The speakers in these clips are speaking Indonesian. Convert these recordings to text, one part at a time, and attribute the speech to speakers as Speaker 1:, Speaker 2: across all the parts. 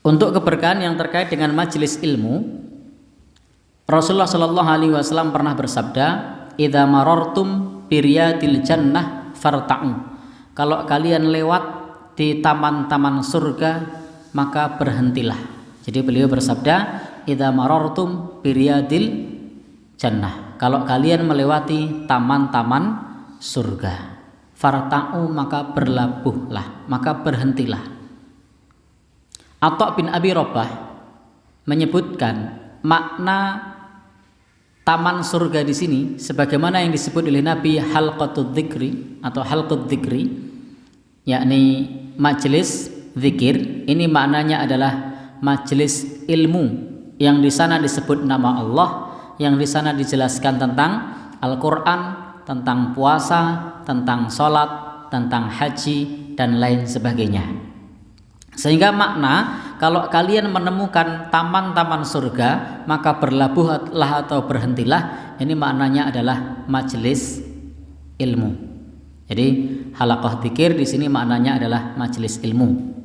Speaker 1: Untuk keberkahan yang terkait dengan majelis ilmu, Rasulullah Shallallahu Alaihi Wasallam pernah bersabda, "Idza marartum biriyadil jannah farta'u." Kalau kalian lewat di taman-taman surga, maka berhentilah. Jadi beliau bersabda, "Idza marartum biriyadil jannah." Kalau kalian melewati taman-taman surga, farta'u, maka berlabuhlah, maka berhentilah. Atha bin Abi Rabah menyebutkan makna taman surga di sini sebagaimana yang disebut oleh Nabi halqatud dzikri atau halqud dzikri, yakni majelis zikir. Ini maknanya adalah majelis ilmu yang di sana disebut nama Allah, yang di sana dijelaskan tentang Al-Qur'an, tentang puasa, tentang sholat, tentang haji dan lain sebagainya. Sehingga makna kalau kalian menemukan taman-taman surga, maka berlabuhlah atau berhentilah. Ini maknanya adalah majelis ilmu. Jadi halaqah dzikir di sini maknanya adalah majelis ilmu.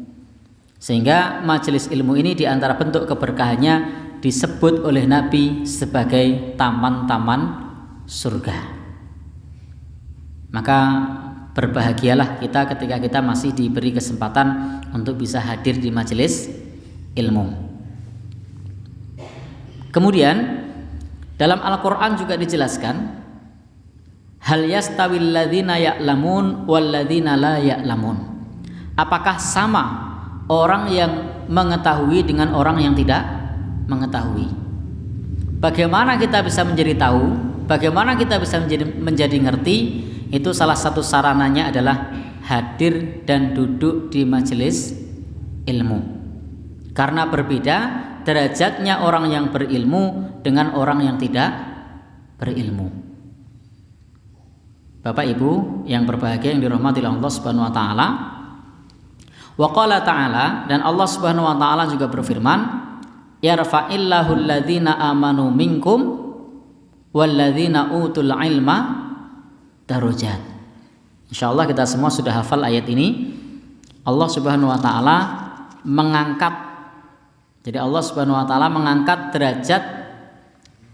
Speaker 1: Sehingga majelis ilmu ini di antara bentuk keberkahannya disebut oleh Nabi sebagai taman-taman surga. Maka berbahagialah kita ketika kita masih diberi kesempatan untuk bisa hadir di majelis ilmu. Kemudian dalam Al-Quran juga dijelaskan, hal yastawil ladzina ya'lamun wal ladzina la ya'lamun. Apakah sama orang yang mengetahui dengan orang yang tidak mengetahui? Bagaimana kita bisa menjadi tahu? Bagaimana kita bisa menjadi ngerti? Itu salah satu sarananya adalah hadir dan duduk di majelis ilmu. Karena berbeda derajatnya orang yang berilmu dengan orang yang tidak berilmu. Bapak Ibu yang berbahagia yang dirahmati Allah Subhanahu wa taala. Wa qala ta'ala, dan Allah Subhanahu wa taala juga berfirman, yarfa'illahu alladhina amanu minkum walladzina utul ilma darajat. Insyaallah kita semua sudah hafal ayat ini. Allah Subhanahu wa taala mengangkat, jadi Allah Subhanahu wa taala mengangkat derajat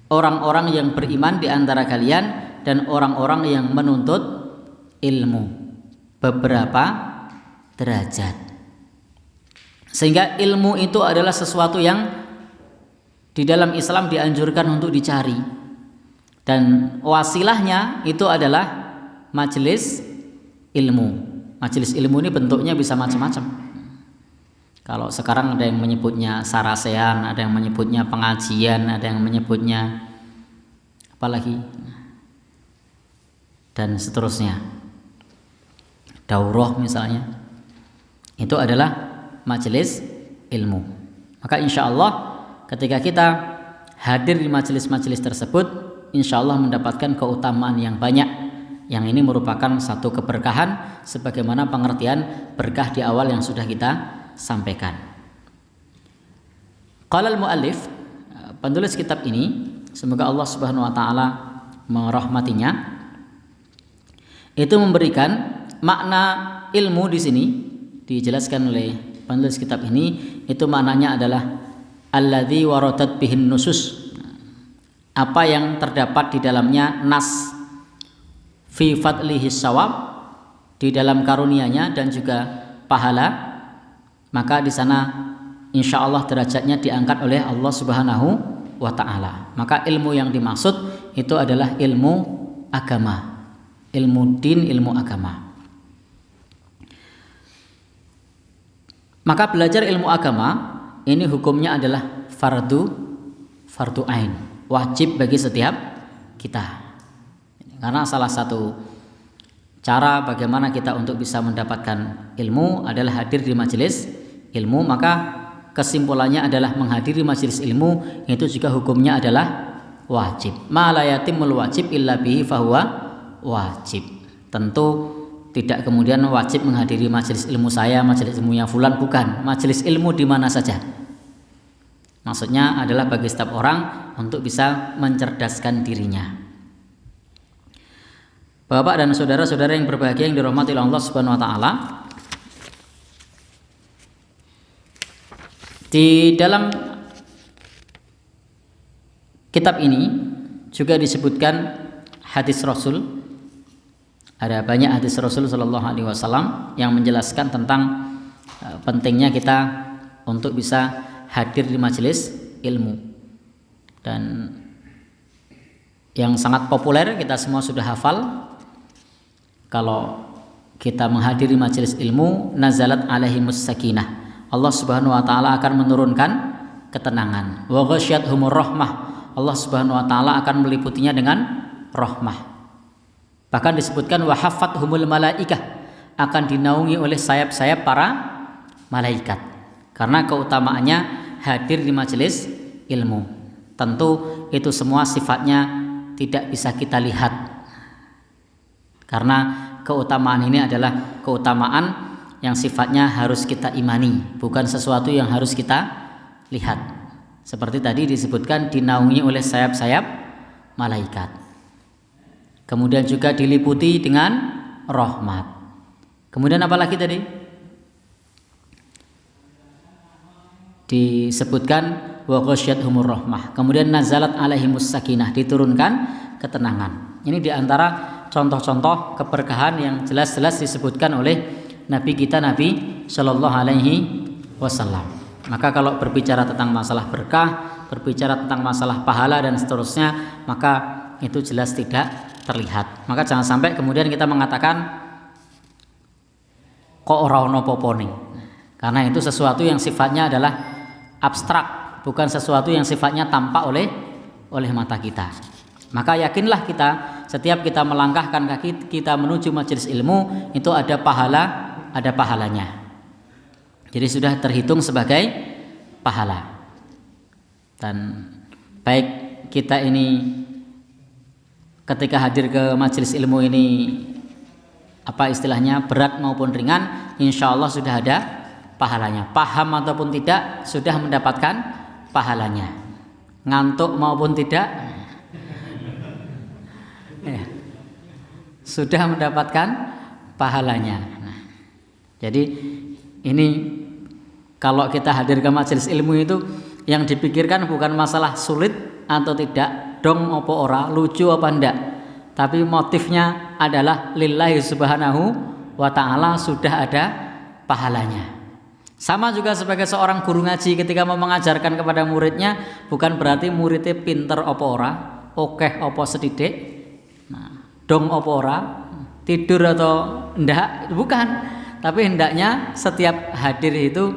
Speaker 1: orang-orang yang beriman di antara kalian dan orang-orang yang menuntut ilmu beberapa derajat. Sehingga ilmu itu adalah sesuatu yang di dalam Islam dianjurkan untuk dicari. Dan wasilahnya itu adalah majelis ilmu. Majelis ilmu ini bentuknya bisa macam-macam. Kalau sekarang ada yang menyebutnya sarasean, ada yang menyebutnya pengajian, ada yang menyebutnya apalagi, dan seterusnya. Daurah misalnya. Itu adalah majelis ilmu. Maka insya Allah ketika kita hadir di majelis-majelis tersebut, insya Allah mendapatkan keutamaan yang banyak. Yang ini merupakan satu keberkahan sebagaimana pengertian berkah di awal yang sudah kita sampaikan. Qala al-muallif, penulis kitab ini, semoga Allah Subhanahu wa taala merahmatinya, itu memberikan makna ilmu di sini dijelaskan oleh penulis kitab ini, itu maknanya adalah alladzi waradat bihin nusus, apa yang terdapat di dalamnya nas, fi fadlihi sawab, di dalam karunianya dan juga pahala. Maka di sana insya Allah derajatnya diangkat oleh Allah Subhanahu wa ta'ala. Maka ilmu yang dimaksud itu adalah ilmu agama, ilmu din, ilmu agama. Maka belajar ilmu agama ini hukumnya adalah fardu ain, wajib bagi setiap kita. Karena salah satu cara bagaimana kita untuk bisa mendapatkan ilmu adalah hadir di majelis ilmu. Maka kesimpulannya adalah menghadiri majelis ilmu itu juga hukumnya adalah wajib. Ma la yatimul wajib illa bihi fahuwa wajib. Tentu tidak kemudian wajib menghadiri majelis ilmu saya, majelis ilmunya fulan, bukan. Majelis ilmu di mana saja. Maksudnya adalah bagi setiap orang untuk bisa mencerdaskan dirinya. Bapak dan saudara-saudara yang berbahagia yang dirahmati Allah Subhanahu wa taala, Di dalam kitab ini juga disebutkan hadis Rasul. Ada banyak hadis Rasul Shallallahu Alaihi Wasallam yang menjelaskan tentang pentingnya kita untuk bisa hadir di majelis ilmu. Dan yang sangat populer kita semua sudah hafal, kalau kita menghadiri majelis ilmu, nazalat alaihimus sakinah, Allah Subhanahu wa taala akan menurunkan ketenangan. Wa ghasyiyatuhumur rahmah, Allah Subhanahu wa taala akan meliputinya dengan rahmah. Bahkan disebutkan wa haffathumul malaikah, akan dinaungi oleh sayap-sayap para malaikat. Karena keutamaannya hadir di majelis ilmu. Tentu itu semua sifatnya tidak bisa kita lihat. Karena keutamaan ini adalah keutamaan yang sifatnya harus kita imani, bukan sesuatu yang harus kita lihat. Seperti tadi disebutkan dinaungi oleh sayap-sayap malaikat. Kemudian juga diliputi dengan rahmat. Kemudian apa lagi tadi? Disebutkan wa ghasyiyatuhumur rahmah. Kemudian nazalat alaihimus sakinah, diturunkan ketenangan. Ini diantara contoh-contoh keberkahan yang jelas-jelas disebutkan oleh Nabi kita, Nabi Shallallahu Alaihi Wasallam. Maka kalau berbicara tentang masalah berkah, berbicara tentang masalah pahala dan seterusnya, maka itu jelas tidak terlihat. Maka jangan sampai kemudian kita mengatakan kok ora ono popone. Karena itu sesuatu yang sifatnya adalah abstrak, bukan sesuatu yang sifatnya tampak oleh mata kita. Maka yakinlah kita, setiap kita melangkahkan kaki kita menuju majelis ilmu, itu ada pahalanya. Jadi sudah terhitung sebagai pahala. Dan baik kita ini ketika hadir ke majelis ilmu ini, apa istilahnya, berat maupun ringan, insya Allah sudah ada pahalanya. Paham ataupun tidak, sudah mendapatkan pahalanya. Ngantuk maupun tidak, sudah mendapatkan pahalanya. Jadi ini kalau kita hadir ke majelis ilmu itu yang dipikirkan bukan masalah sulit atau tidak, dong opo ora, lucu apa enggak, tapi motifnya adalah lillahi subhanahu wa ta'ala, sudah ada pahalanya. Sama juga sebagai seorang guru ngaji ketika mau mengajarkan kepada muridnya, bukan berarti muridnya pinter opo ora, okeh opo sedidik, dong opo ora, tidur atau enggak, bukan. Tapi hendaknya setiap hadir itu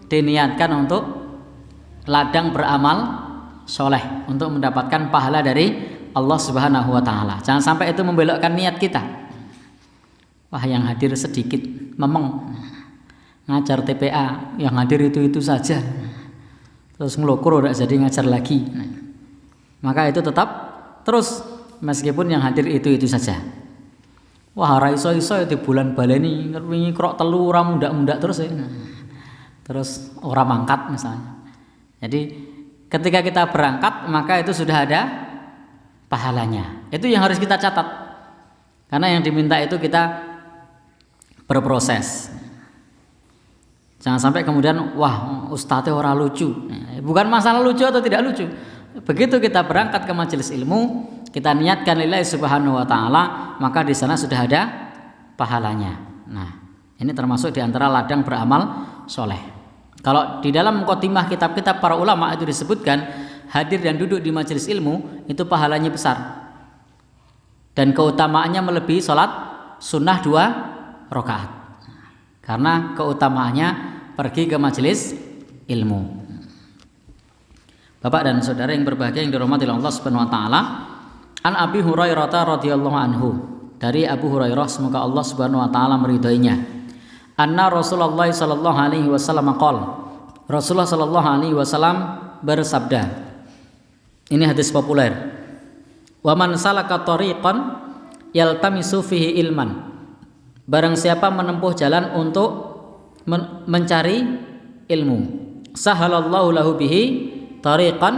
Speaker 1: diniatkan untuk ladang beramal soleh, untuk mendapatkan pahala dari Allah Subhanahu wa ta'ala. Jangan sampai itu membelokkan niat kita. Wah, yang hadir sedikit, memeng, ngajar TPA, yang hadir itu saja, terus ngelokur udah jadi ngajar lagi. Maka itu tetap terus, meskipun yang hadir itu saja. Wah, ora iso-iso di bulan baleni wingi krok telu ora mundak-mundak terus ya. Terus ora mangkat misalnya. Jadi ketika kita berangkat, maka itu sudah ada pahalanya. Itu yang harus kita catat. Karena yang diminta itu kita berproses. Jangan sampai kemudian wah, ustadznya ora lucu. Bukan masalah lucu atau tidak lucu. Begitu kita berangkat ke majelis ilmu, kita niatkan lillahi subhanahu wa ta'ala, maka di sana sudah ada pahalanya. Nah, ini termasuk di antara ladang beramal soleh. Kalau di dalam khotimah kitab-kitab para ulama itu disebutkan hadir dan duduk di majelis ilmu itu pahalanya besar. Dan keutamaannya melebihi sholat sunnah 2 rakaat. Karena keutamaannya pergi ke majelis ilmu. Bapak dan saudara yang berbahagia yang dirahmati Allah Subhanahu wa taala, An Abi Hurairah radhiyallahu anhu, dari Abu Hurairah semoga Allah Subhanahu wa taala meridhoinya. Anna Rasulullah sallallahu alaihi wasallam qala, Rasulullah sallallahu alaihi wasallam bersabda. Ini hadis populer. Wa man salaka tariqan yaltamisu fihi ilman. Barang siapa menempuh jalan untuk mencari ilmu, sahalallahu lahu bihi tariqan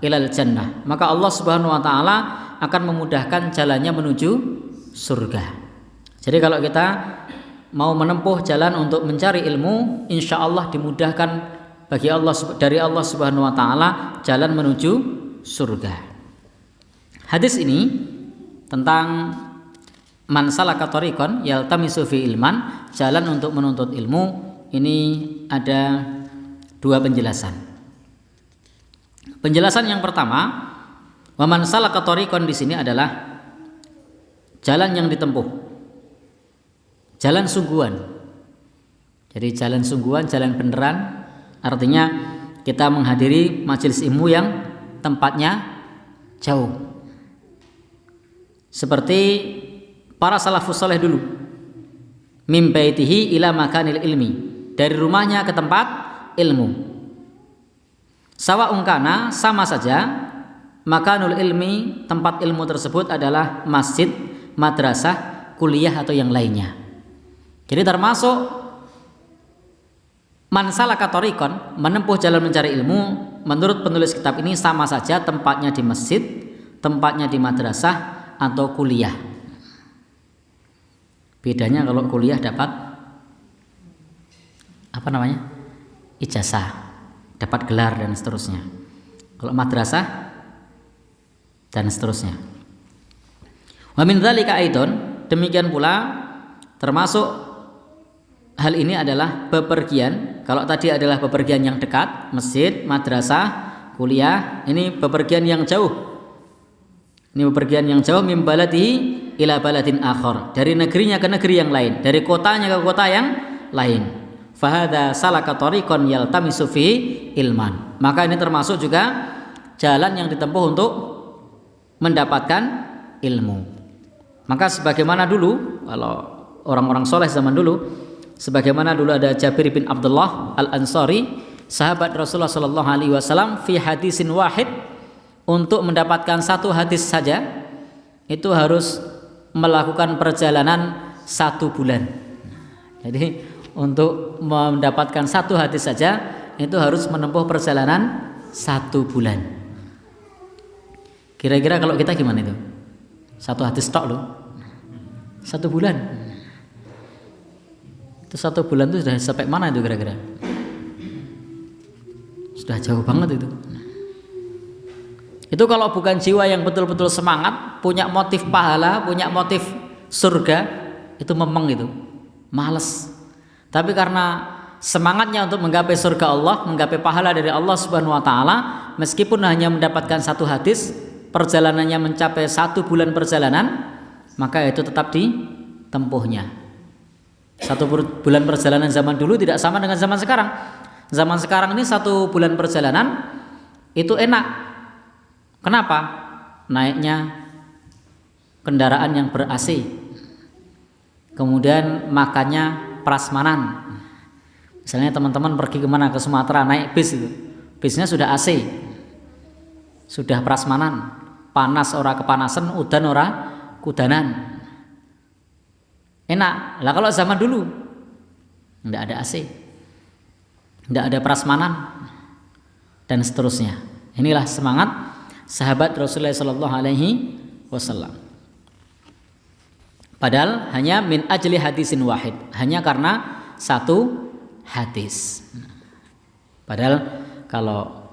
Speaker 1: ilal jannah, maka Allah Subhanahu wa taala akan memudahkan jalannya menuju surga. Jadi kalau kita mau menempuh jalan untuk mencari ilmu, insya Allah dimudahkan bagi Allah, dari Allah Subhanahu wa taala jalan menuju surga. Hadis ini tentang man salaka thariqan yaltamisu fi ilman, jalan untuk menuntut ilmu, ini ada dua penjelasan. Penjelasan yang pertama, wa man salaka thariqan di sini adalah jalan yang ditempuh, jalan sungguhan. Jadi jalan sungguhan, jalan beneran, artinya kita menghadiri majelis ilmu yang tempatnya jauh. Seperti para salafus saleh dulu, mim baitihi ila makanil ilmi, dari rumahnya ke tempat ilmu. Sawa'un kana, sama saja, makanul ilmi, tempat ilmu tersebut adalah masjid, madrasah, kuliah atau yang lainnya. Jadi termasuk man salaka thariqan, menempuh jalan mencari ilmu, menurut penulis kitab ini sama saja tempatnya di masjid, tempatnya di madrasah atau kuliah. Bedanya kalau kuliah dapat apa namanya? Ijazah, dapat gelar dan seterusnya. Kalau madrasah dan seterusnya. Wa min dzalika aidon, demikian pula termasuk hal ini adalah bepergian. Kalau tadi adalah bepergian yang dekat, masjid, madrasah, kuliah, ini bepergian yang jauh. Ini bepergian yang jauh, min baladihi ila baladin akhar, dari negerinya ke negeri yang lain, dari kotanya ke kota yang lain. Fahadha salaka thariqan yaltamisu fi ilman, maka ini termasuk juga jalan yang ditempuh untuk mendapatkan ilmu. Maka sebagaimana dulu, kalau orang-orang soleh zaman dulu, sebagaimana dulu ada Jabir bin Abdullah Al-Ansari, sahabat Rasulullah sallallahu alaihi wasallam, fi hadisin wahid, untuk mendapatkan satu hadis saja itu harus melakukan perjalanan 1 bulan. Jadi untuk mendapatkan satu hadis saja itu harus menempuh perjalanan 1 bulan. Kira-kira kalau kita gimana itu? Satu hadis tok loh, 1 bulan. Itu 1 bulan itu sudah sampai mana itu kira-kira? Sudah jauh banget itu. Itu kalau bukan jiwa yang betul-betul semangat, punya motif pahala, punya motif surga, itu memang itu, males. Tapi karena semangatnya untuk menggapai surga Allah, menggapai pahala dari Allah Subhanahu wa taala, meskipun hanya mendapatkan 1 hadis, perjalanannya mencapai 1 bulan perjalanan, maka itu tetap ditempuhnya. 1 bulan perjalanan zaman dulu tidak sama dengan zaman sekarang. Zaman sekarang ini 1 bulan perjalanan itu enak. Kenapa? Naiknya kendaraan yang ber-AC, kemudian makannya prasmanan. Misalnya teman-teman pergi kemana, ke Sumatera, naik bis itu, bisnya sudah AC, sudah prasmanan, panas ora kepanasan, udan ora kudanan, enak. Lah kalau zaman dulu tidak ada AC, tidak ada prasmanan dan seterusnya. Inilah semangat sahabat Rasulullah sallallahu alaihi wasallam. Padahal hanya min ajli hadisin wahid, hanya karena 1 hadis. Padahal kalau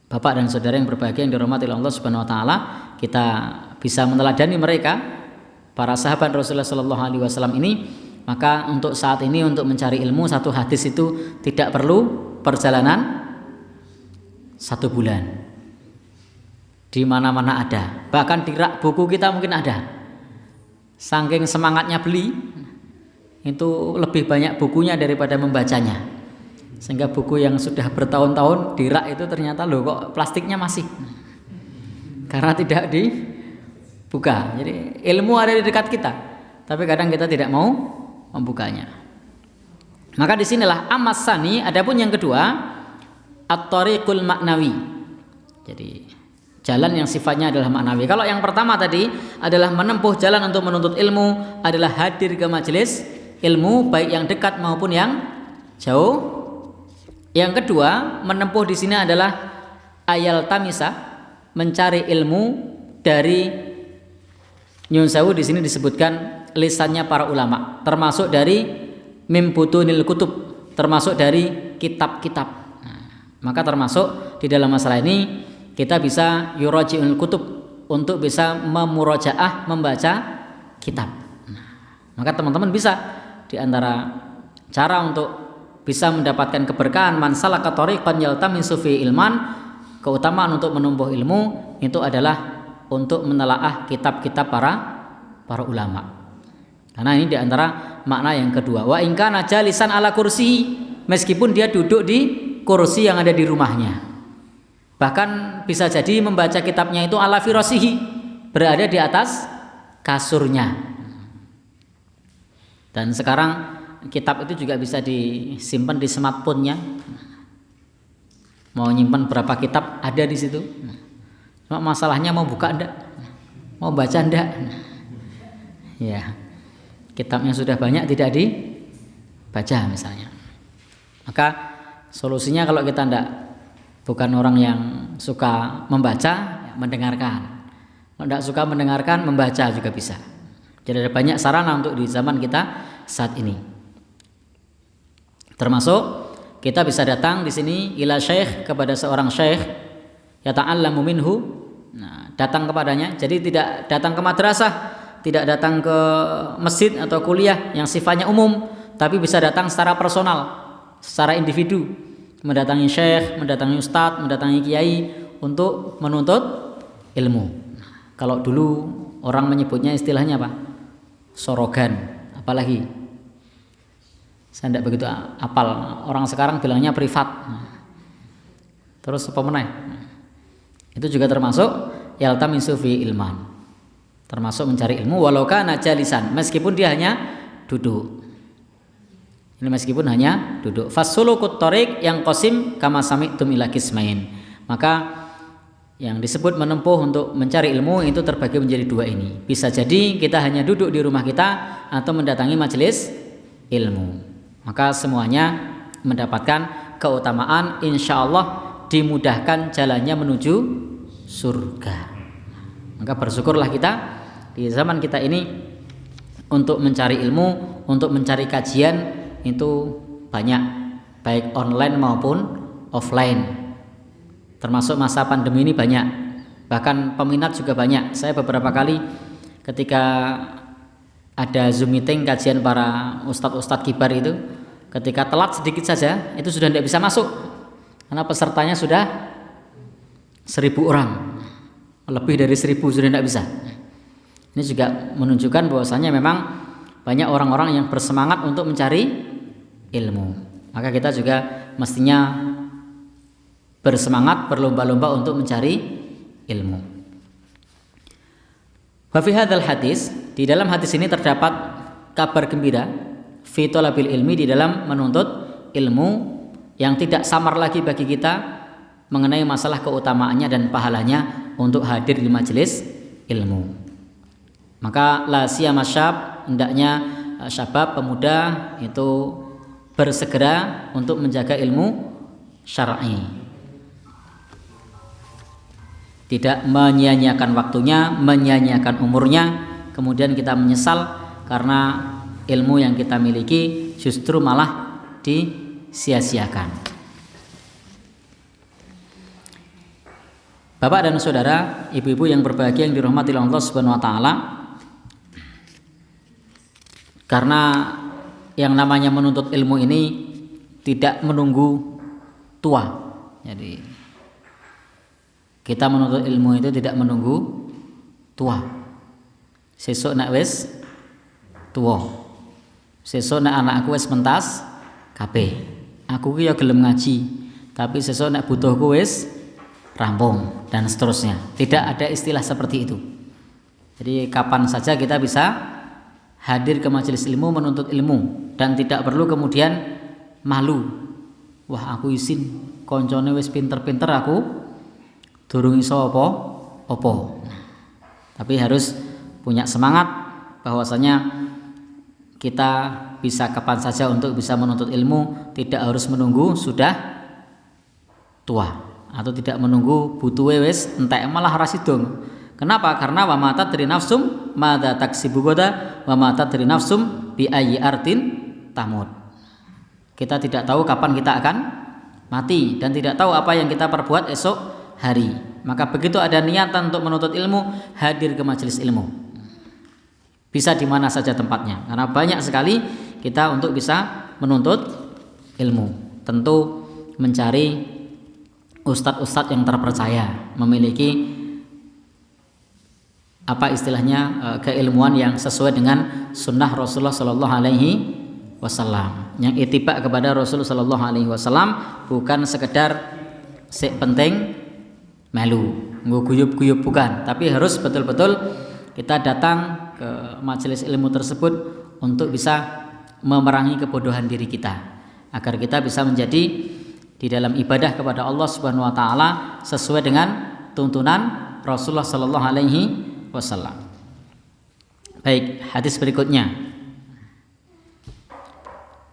Speaker 1: Bapak dan saudara yang berbahagia yang dirahmati Allah Subhanahu wa taala, kita bisa meneladani mereka, para sahabat Rasulullah sallallahu alaihi wasallam ini, maka untuk saat ini untuk mencari ilmu 1 hadis itu tidak perlu perjalanan 1 bulan. Di mana-mana ada, bahkan di rak buku kita mungkin ada. Saking semangatnya beli, itu lebih banyak bukunya daripada membacanya, sehingga buku yang sudah bertahun-tahun di rak itu ternyata loh kok plastiknya masih, karena tidak dibuka. Jadi ilmu ada di dekat kita, tapi kadang kita tidak mau membukanya. Maka disinilah amasani, adapun yang kedua, at-thariqul maknawi, jadi jalan yang sifatnya adalah maknawi. Kalau yang pertama tadi adalah menempuh jalan untuk menuntut ilmu, adalah hadir ke majelis ilmu baik yang dekat maupun yang jauh. Yang kedua, menempuh di sini adalah ayal tamisa, mencari ilmu dari nyun sewu, di sini disebutkan lisannya para ulama, termasuk dari mim butunil kutub, termasuk dari kitab-kitab. Nah, maka termasuk di dalam masalah ini kita bisa yuraji'ul kutub, untuk bisa memurajaah, membaca kitab. Nah, maka teman-teman bisa, di antara cara untuk bisa mendapatkan keberkahan man salaka thariqan yaltamisu fi ilman, keutamaan untuk menempuh ilmu itu adalah untuk menelaah kitab-kitab para ulama. Karena ini diantara makna yang kedua. Wa in kana jalisan ala kursi, meskipun dia duduk di kursi yang ada di rumahnya. Bahkan bisa jadi membaca kitabnya itu ala firasihi, berada di atas kasurnya. Dan sekarang kitab itu juga bisa disimpan di smartphone-nya. Mau nyimpan berapa kitab ada di situ. Cuma masalahnya mau buka enggak? Mau baca enggak? Ya. Kitabnya sudah banyak tidak dibaca misalnya. Maka solusinya kalau kita bukan orang yang suka membaca, mendengarkan. Kalau tidak suka mendengarkan, membaca juga bisa. Jadi ada banyak sarana untuk di zaman kita saat ini. Termasuk kita bisa datang di sini ila syekh, kepada seorang syekh, yata'allamu minhu. Nah, datang kepadanya. Jadi tidak datang ke madrasah, tidak datang ke masjid atau kuliah yang sifatnya umum, tapi bisa datang secara personal, secara individu, mendatangi syekh, mendatangi ustadz, mendatangi kiai untuk menuntut ilmu. Kalau dulu orang menyebutnya istilahnya apa? Sorogan, apalagi saya tidak begitu apal. Orang sekarang bilangnya privat. Terus apa meneh? Itu juga termasuk yaltamisu fi ilman, termasuk mencari ilmu walau kana jalisan, meskipun dia hanya duduk. Ini meskipun hanya duduk. Fasulukut thariq yang qasim kama sami'tum ila qismain. Maka yang disebut menempuh untuk mencari ilmu itu terbagi menjadi dua ini. Bisa jadi kita hanya duduk di rumah kita atau mendatangi majelis ilmu. Maka semuanya mendapatkan keutamaan, insyaallah dimudahkan jalannya menuju surga. Maka bersyukurlah kita di zaman kita ini untuk mencari ilmu, untuk mencari kajian itu banyak, baik online maupun offline. Termasuk masa pandemi ini banyak, bahkan peminat juga banyak. Saya beberapa kali ketika ada Zoom meeting kajian para ustadz-ustadz kibar itu, ketika telat sedikit saja itu sudah tidak bisa masuk karena pesertanya sudah 1.000 orang, lebih dari 1.000 sudah tidak bisa. Ini juga menunjukkan bahwasanya memang banyak orang-orang yang bersemangat untuk mencari ilmu. Maka kita juga mestinya bersemangat, berlomba-lomba untuk mencari ilmu. Wa fi hadzal hadis, di dalam hadis ini terdapat kabar gembira fi talabil ilmi, di dalam menuntut ilmu, yang tidak samar lagi bagi kita mengenai masalah keutamaannya dan pahalanya untuk hadir di majelis ilmu. Maka la siyama syab, hendaknya syabab, pemuda itu bersegera untuk menjaga ilmu syar'i. Tidak menyia-nyiakan waktunya, menyia-nyiakan umurnya, kemudian kita menyesal karena ilmu yang kita miliki justru malah disia-siakan. Bapak dan saudara, ibu-ibu yang berbahagia yang dirahmati Allah Subhanahu wa taala, karena yang namanya menuntut ilmu ini tidak menunggu tua. Jadi kita menuntut ilmu itu tidak menunggu tua. Sesuk nek wis tuwa, sesuk nek anakku wis mentas kabeh, aku ki ya gelem ngaji, tapi sesuk nek butuhku wis rampung, dan seterusnya. Tidak ada istilah seperti itu. Jadi kapan saja kita bisa hadir ke majelis ilmu, menuntut ilmu, dan tidak perlu kemudian malu. Wah, aku izin koncone wis pinter-pinter, aku durung iso apa. Tapi harus punya semangat bahwasanya kita bisa kapan saja untuk bisa menuntut ilmu, tidak harus menunggu sudah tua atau tidak menunggu butuhe wis entek malah rasidong. Kenapa? Karena wa ma tadri nafsum madza taksibu gada wa ma tadri nafsum bi ayyi ardin tamut. Kita tidak tahu kapan kita akan mati dan tidak tahu apa yang kita perbuat esok hari. Maka begitu ada niatan untuk menuntut ilmu, hadir ke majelis ilmu. Bisa di mana saja tempatnya, karena banyak sekali kita untuk bisa menuntut ilmu. Tentu mencari ustadz-ustadz yang terpercaya, memiliki apa istilahnya keilmuan yang sesuai dengan sunnah Rasulullah Sallallahu Alaihi Wasallam, yang itibak kepada Rasul Sallallahu Alaihi Wasallam, bukan sekedar sik penting melu guyup-guyup, bukan, tapi harus betul-betul kita datang ke majelis ilmu tersebut untuk bisa memerangi kebodohan diri kita, agar kita bisa menjadi di dalam ibadah kepada Allah Subhanahu wa taala sesuai dengan tuntunan Rasulullah Sallallahu Alaihi Wasallam. Baik, hadis berikutnya.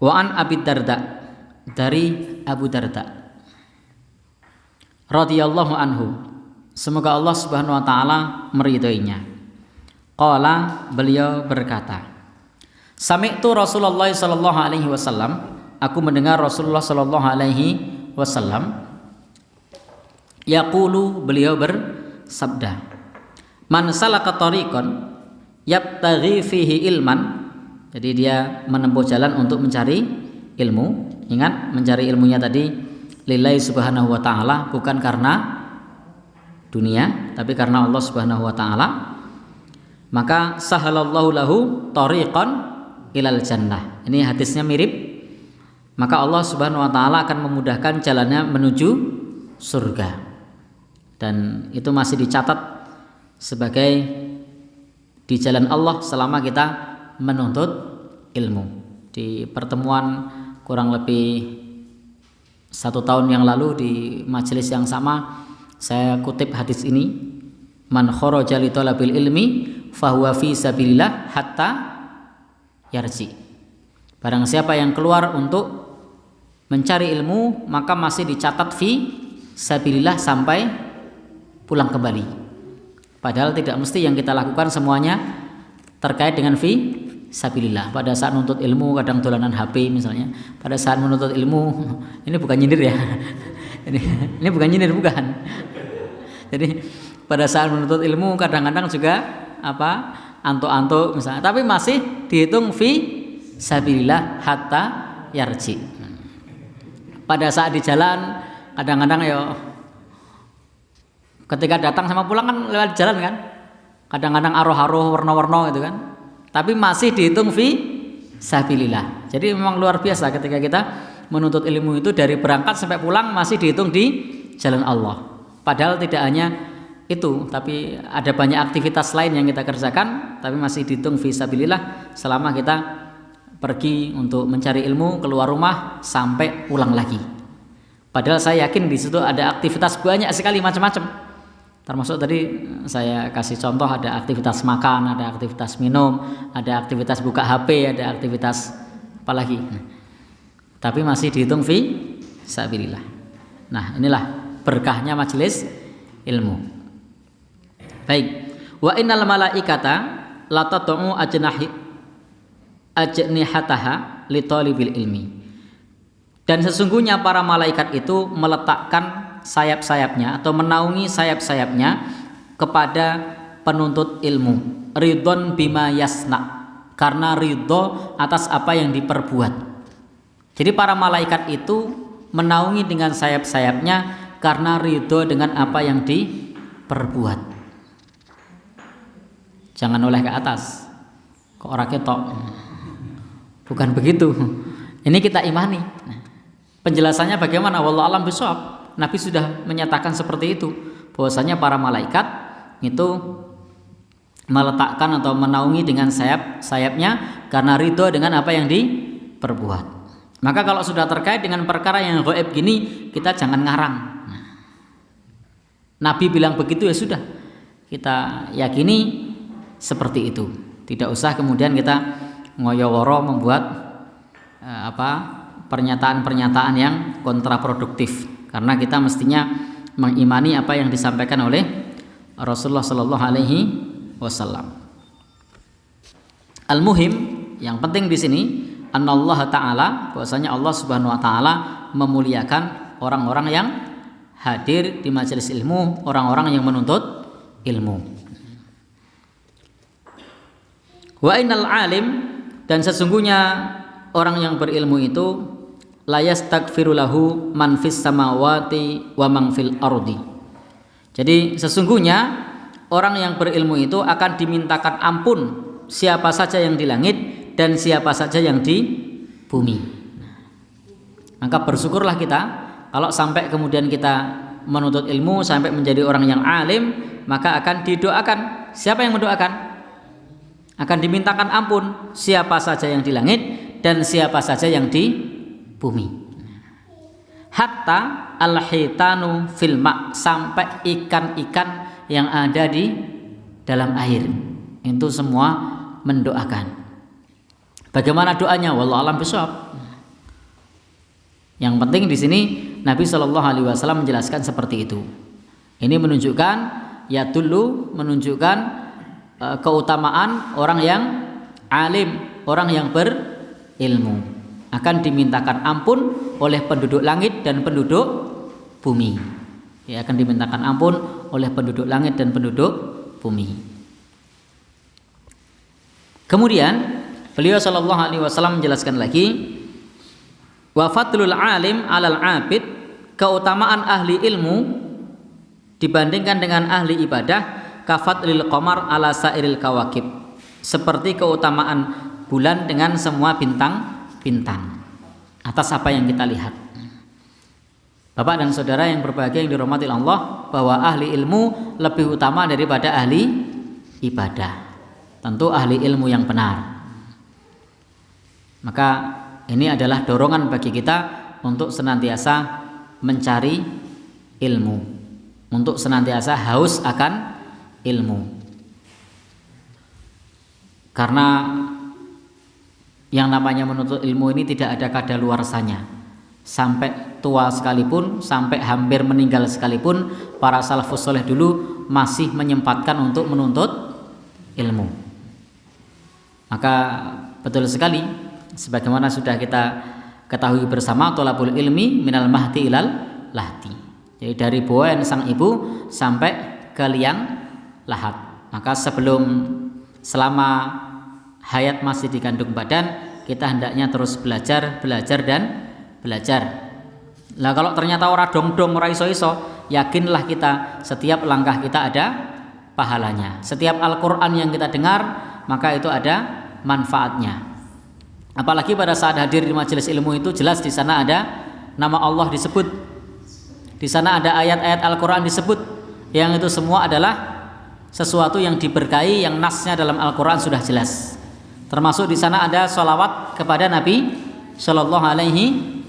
Speaker 1: Wa an Abi Darda, dari Abu Darda radhiyallahu anhu, semoga Allah Subhanahu wa taala meridhoinya. Qala, beliau berkata, sami'tu Rasulullah sallallahu alaihi wasallam, aku mendengar Rasulullah sallallahu alaihi wasallam yaqulu, beliau bersabda, man salaka tariqan yabtaghi fihi ilman, jadi dia menempuh jalan untuk mencari ilmu. Ingat, mencari ilmunya tadi lillahi subhanahu wa ta'ala, bukan karena dunia, tapi karena Allah Subhanahu wa ta'ala. Maka sahalallahu lahu tariqan ilal jannah. Ini hadisnya mirip. Maka Allah Subhanahu wa ta'ala akan memudahkan jalannya menuju surga. Dan itu masih dicatat sebagai di jalan Allah selama kita menuntut ilmu. Di pertemuan kurang lebih 1 tahun yang lalu di majelis yang sama, saya kutip hadis ini, man kharaja li talabil ilmi fahuwa fi sabilillah hatta yarji. Barang siapa yang keluar untuk mencari ilmu, maka masih dicatat fi sabilillah sampai pulang kembali. Padahal tidak mesti yang kita lakukan semuanya terkait dengan fi sabilillah. Pada saat menuntut ilmu kadang dolanan HP misalnya. Pada saat menuntut ilmu, ini bukan nyindir ya. Ini bukan nyindir, bukan. Jadi pada saat menuntut ilmu kadang-kadang juga antuk-antuk misalnya, tapi masih dihitung fi sabilillah hatta yarji. Pada saat di jalan kadang-kadang ya ketika datang sama pulang kan lewat jalan kan, kadang-kadang aroh-aroh warna-warna gitu kan, tapi masih dihitung fi sabilillah. Jadi memang luar biasa ketika kita menuntut ilmu itu, dari berangkat sampai pulang masih dihitung di jalan Allah. Padahal tidak hanya itu, tapi ada banyak aktivitas lain yang kita kerjakan, tapi masih dihitung fi sabilillah selama kita pergi untuk mencari ilmu, keluar rumah sampai pulang lagi. Padahal saya yakin di situ ada aktivitas banyak sekali macam-macam. Termasuk tadi saya kasih contoh, ada aktivitas makan, ada aktivitas minum, ada aktivitas buka HP, ada aktivitas apa lagi. Tapi masih dihitung fi sabilillah. Nah, inilah berkahnya majelis ilmu. Baik. Wa innal malaikata la tat'u ajnihataha li talibil ilmi. Dan sesungguhnya para malaikat itu meletakkan sayap-sayapnya atau menaungi sayap-sayapnya kepada penuntut ilmu, ridhon bima yasna, karena ridho atas apa yang diperbuat. Jadi para malaikat itu menaungi dengan sayap-sayapnya karena ridho dengan apa yang diperbuat. Jangan oleh ke atas, kok ora ketok. Bukan begitu. Ini kita imani. Penjelasannya bagaimana? Wallahu a'lam bishawab. Nabi sudah menyatakan seperti itu, bahwasanya para malaikat itu meletakkan atau menaungi dengan sayap-sayapnya karena ridho dengan apa yang diperbuat. Maka kalau sudah terkait dengan perkara yang gaib gini, kita jangan ngarang. Nabi bilang begitu, ya sudah, kita yakini seperti itu. Tidak usah kemudian kita ngoyo-woro membuat pernyataan-pernyataan yang kontraproduktif. Karena kita mestinya mengimani apa yang disampaikan oleh Rasulullah Sallallahu Alaihi Wasallam. Al-muhim, yang penting di sini anallaha ta'ala, bahwasanya Allah Subhanahu wa taala memuliakan orang-orang yang hadir di majelis ilmu, orang-orang yang menuntut ilmu. Wa innal alim, dan sesungguhnya orang yang berilmu itu la yastaghfiru lahu man fis samawati wa man fil ardi. Jadi sesungguhnya orang yang berilmu itu akan dimintakan ampun siapa saja yang di langit dan siapa saja yang di bumi. Maka bersyukurlah kita kalau sampai kemudian kita menuntut ilmu sampai menjadi orang yang alim, maka akan didoakan. Siapa yang mendoakan? Akan dimintakan ampun siapa saja yang di langit dan siapa saja yang di bumi. Hatta al-hitanu fil ma', sampai ikan-ikan yang ada di dalam air itu semua mendoakan. Bagaimana doanya? Wallahu a'lam bishawab. Yang penting di sini Nabi Shallallahu Alaihi Wasallam menjelaskan seperti itu. Ini menunjukkan, ya dulu menunjukkan keutamaan orang yang alim, orang yang berilmu akan dimintakan ampun oleh penduduk langit dan penduduk bumi. Ya, akan dimintakan ampun oleh penduduk langit dan penduduk bumi. Kemudian beliau Shallallahu Alaihi Wasallam menjelaskan lagi, wa fadlul alim alal abid, keutamaan ahli ilmu dibandingkan dengan ahli ibadah, kafadlil qamar ala sairil kawakib, seperti keutamaan bulan dengan semua bintang-bintang atas apa yang kita lihat. Bapak dan saudara yang berbahagia yang dirahmati Allah, bahwa ahli ilmu lebih utama daripada ahli ibadah. Tentu ahli ilmu yang benar. Maka ini adalah dorongan bagi kita untuk senantiasa mencari ilmu, untuk senantiasa haus akan ilmu. Karena yang namanya menuntut ilmu ini tidak ada kadaluarsanya. Sampai tua sekalipun, sampai hampir meninggal sekalipun, para salafus saleh dulu masih menyempatkan untuk menuntut ilmu. Maka betul sekali, sebagaimana sudah kita ketahui bersama, thalabul ilmi minal mahdi ilal lahdi. Jadi dari boen sang ibu sampai ke liang lahat. Maka selama hayat masih di kandung badan, kita hendaknya terus belajar dan belajar. Lah kalau ternyata ora dong-dong, ora iso-iso, yakinlah kita setiap langkah kita ada pahalanya. Setiap Al-Qur'an yang kita dengar, maka itu ada manfaatnya. Apalagi pada saat hadir di majelis ilmu itu jelas di sana ada nama Allah disebut. Di sana ada ayat-ayat Al-Qur'an disebut. Yang itu semua adalah sesuatu yang diberkahi, yang nasnya dalam Al-Qur'an sudah jelas. Termasuk di sana ada sholawat kepada Nabi Shallallahu Alaihi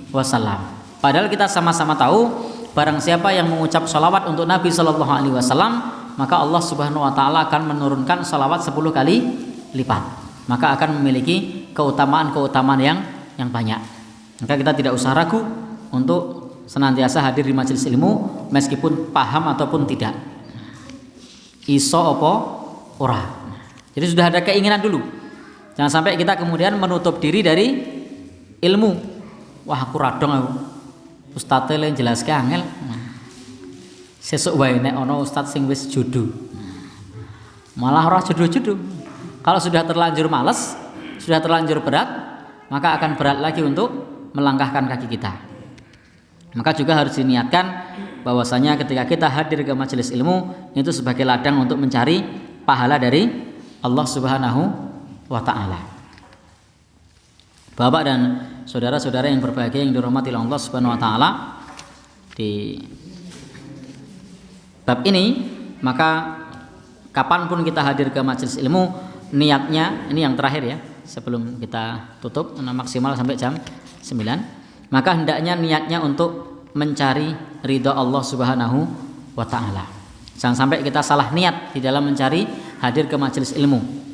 Speaker 1: Wasallam. Padahal kita sama-sama tahu, barang siapa yang mengucap sholawat untuk Nabi Shallallahu Alaihi Wasallam, maka Allah Subhanahu Wa Taala akan menurunkan sholawat 10 kali lipat. Maka akan memiliki keutamaan yang banyak. Maka kita tidak usah ragu untuk senantiasa hadir di majelis ilmu, meskipun paham ataupun tidak. Iso apa ora. Jadi sudah ada keinginan dulu. Jangan sampai kita kemudian menutup diri dari ilmu. Wah, aku radong aku. Ustaz e jelaske angel. Sesuk wae nek ana ustaz sing wis judu. Malah ora judu-judu. Kalau sudah terlanjur malas, sudah terlanjur berat, maka akan berat lagi untuk melangkahkan kaki kita. Maka juga harus diniatkan bahwasanya ketika kita hadir ke majelis ilmu itu sebagai ladang untuk mencari pahala dari Allah Subhanahu wa Ta'ala. Bapak dan saudara-saudara yang berbahagia yang dirahmati Allah Subhanahu wa Ta'ala, di bab ini maka kapanpun kita hadir ke majelis ilmu, niatnya ini yang terakhir ya, sebelum kita tutup maksimal sampai jam 9, maka hendaknya niatnya untuk mencari ridha Allah Subhanahu wa Ta'ala. Jangan sampai kita salah niat di dalam mencari hadir ke majelis ilmu.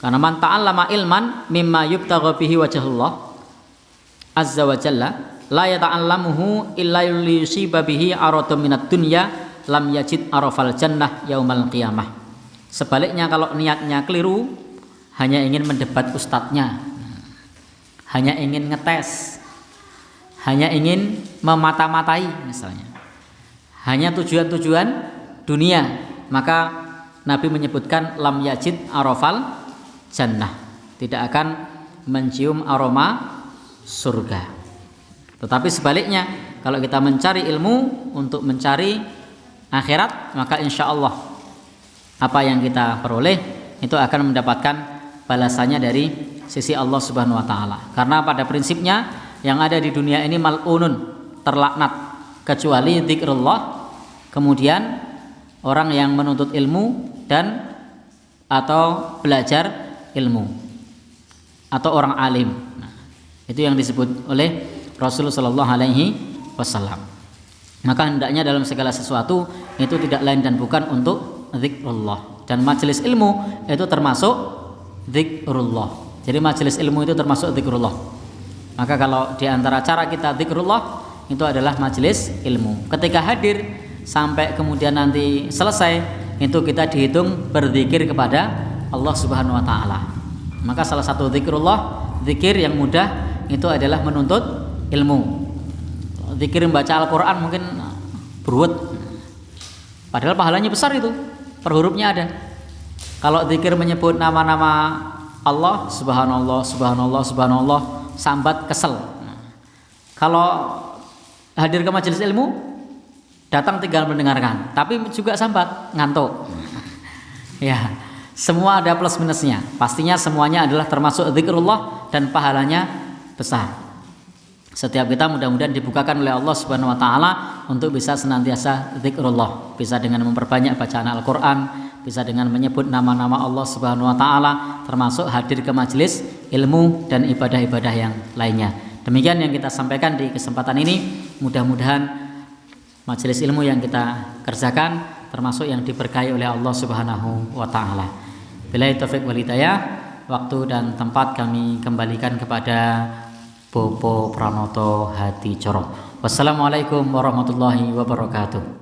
Speaker 1: Karena man ta'allama ilman mimma yubtagha bihi wajhullah azza wa jalla la yata'allamuhu illa liyusiba bihi aradun minad dunya lam yajid arafal jannah yaumal qiyamah. Sebaliknya kalau niatnya keliru, hanya ingin mendebat ustadznya, hanya ingin ngetes, hanya ingin memata-matai misalnya, hanya tujuan-tujuan dunia, maka Nabi menyebutkan lam yajid arafal jannah, tidak akan mencium aroma surga. Tetapi sebaliknya, kalau kita mencari ilmu untuk mencari akhirat, maka insya Allah apa yang kita peroleh itu akan mendapatkan balasannya dari sisi Allah Subhanahu wa taala. Karena pada prinsipnya yang ada di dunia ini mal'unun, terlaknat, kecuali zikrullah, kemudian orang yang menuntut ilmu dan atau belajar ilmu, atau orang alim. Nah, itu yang disebut oleh Rasulullah Shallallahu Alaihi Wasallam. Maka hendaknya dalam segala sesuatu itu tidak lain dan bukan untuk zikrullah, dan majelis ilmu itu termasuk zikrullah. Jadi majelis ilmu itu termasuk zikrullah. Maka kalau di antara cara kita zikrullah itu adalah majelis ilmu. Ketika hadir sampai kemudian nanti selesai, itu kita dihitung berzikir kepada Allah Subhanahu wa taala. Maka salah satu zikrullah, zikir yang mudah itu adalah menuntut ilmu. Zikir membaca Al-Qur'an mungkin beruwet, padahal pahalanya besar itu, per hurufnya ada. Kalau zikir menyebut nama-nama Allah, subhanallah, subhanallah, subhanallah, sambat kesel. Kalau hadir ke majelis ilmu, datang tinggal mendengarkan, tapi juga sambat, ngantuk. Ya, semua ada plus minusnya. Pastinya semuanya adalah termasuk zikrullah dan pahalanya besar. Setiap kita mudah-mudahan dibukakan oleh Allah Subhanahu wa taala untuk bisa senantiasa zikrullah, bisa dengan memperbanyak bacaan Al-Qur'an, bisa dengan menyebut nama-nama Allah Subhanahu wa taala, termasuk hadir ke majelis ilmu dan ibadah-ibadah yang lainnya. Demikian yang kita sampaikan di kesempatan ini. Mudah-mudahan majelis ilmu yang kita kerjakan termasuk yang diberkahi oleh Allah Subhanahu wa taala. Billahi taufik wal hidayah. Waktu dan tempat kami kembalikan kepada Bopo Pranoto Hadi Coro. Wassalamualaikum warahmatullahi wabarakatuh.